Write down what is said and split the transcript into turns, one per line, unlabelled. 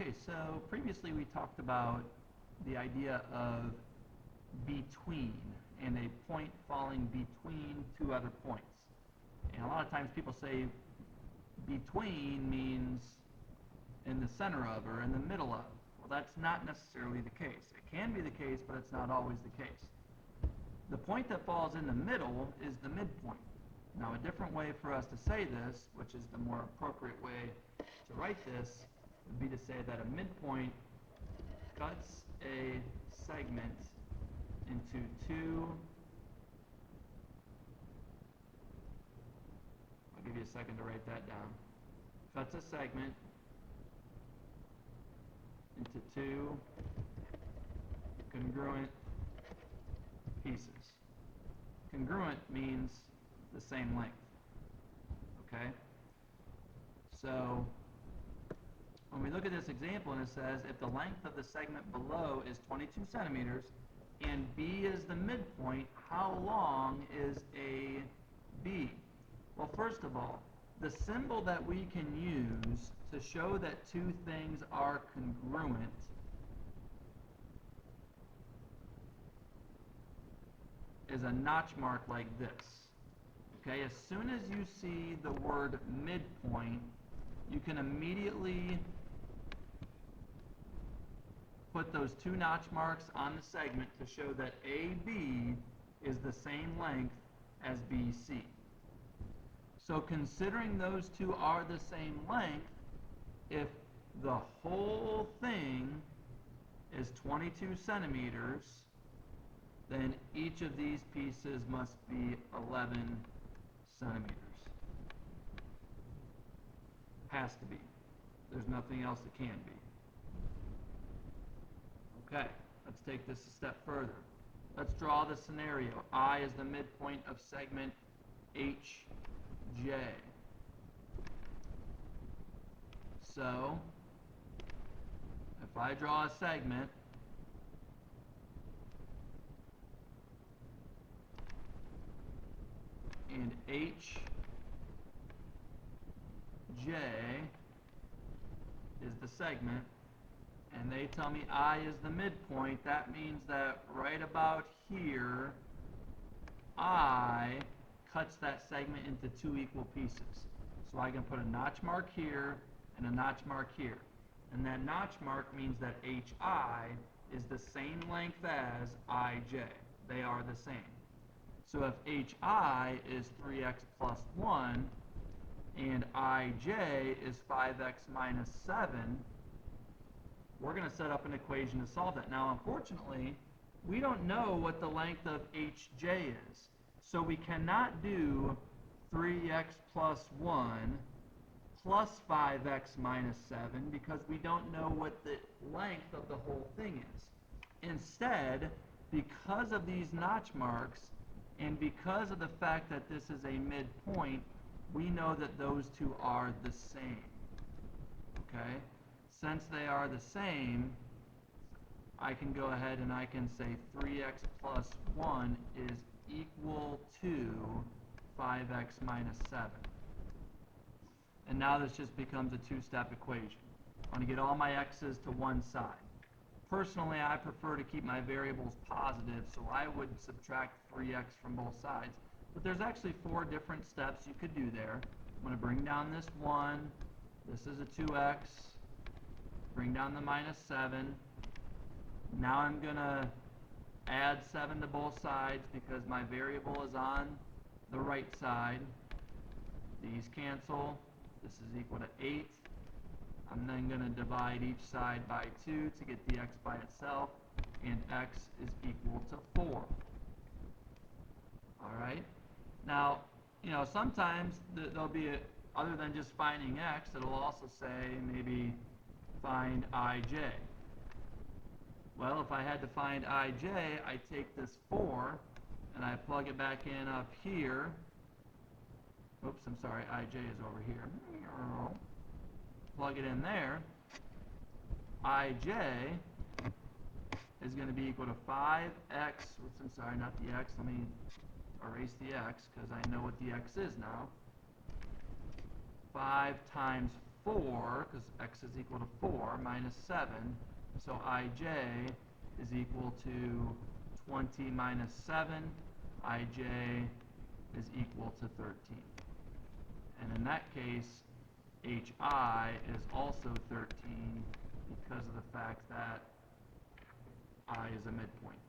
Okay, so previously we talked about the idea of between and a point falling between two other points. And a lot of times people say between means in the center of or in the middle of. Well, that's not necessarily the case. It can be the case, but it's not always the case. The point that falls in the middle is the midpoint. Now, a different way for us to say this, which is the more appropriate way to write this, would be to say that a midpoint cuts a segment into two. I'll give you a second to write that down. Cuts a segment into two congruent pieces. Congruent means the same length. Okay? So when we look at this example and it says if the length of the segment below is 22 centimeters and B is the midpoint, how long is AB? Well, first of all, the symbol that we can use to show that two things are congruent is a notch mark like this. Okay, as soon as you see the word midpoint, you can immediately put those two notch marks on the segment to show that AB is the same length as BC. So considering those two are the same length, if the whole thing is 22 centimeters, then each of these pieces must be 11 centimeters. Has to be. There's nothing else that can be. Okay, let's take this a step further. Let's draw the scenario. I is the midpoint of segment HJ. So, if I draw a segment and HJ is the segment, and they tell me I is the midpoint, that means that right about here, I cuts that segment into two equal pieces. So I can put a notch mark here and a notch mark here. And that notch mark means that HI is the same length as IJ. They are the same. So if HI is 3x plus 1 and IJ is 5x minus 7, we're going to set up an equation to solve that. Now, unfortunately, we don't know what the length of HJ is. So we cannot do 3x plus 1 plus 5x minus 7 because we don't know what the length of the whole thing is. Instead, because of these notch marks and because of the fact that this is a midpoint, we know that those two are the same. Okay? Since they are the same, I can go ahead and I can say 3x plus 1 is equal to 5x minus 7. And now this just becomes a two-step equation. I want to get all my x's to one side. Personally, I prefer to keep my variables positive, so I would subtract 3x from both sides. But there's actually 4 different steps you could do there. I'm going to bring down this 1. This is a 2x. Bring down the minus 7. Now I'm going to add 7 to both sides because my variable is on the right side. These cancel. This is equal to 8. I'm then going to divide each side by 2 to get the x by itself, and x is equal to 4. Alright? Now, sometimes there'll be, other than just finding x, it'll also say maybe find ij. Well, if I had to find ij, I take this 4 and I plug it back in up here. Oops, I'm sorry, ij is over here. Plug it in there. Ij is going to be equal to 5x. Oops, I'm sorry, not the x. Let me erase the x because I know what the x is now. 5 times 4, because x is equal to 4, minus 7, so ij is equal to 20 minus 7, ij is equal to 13. And in that case, hi is also 13 because of the fact that I is a midpoint.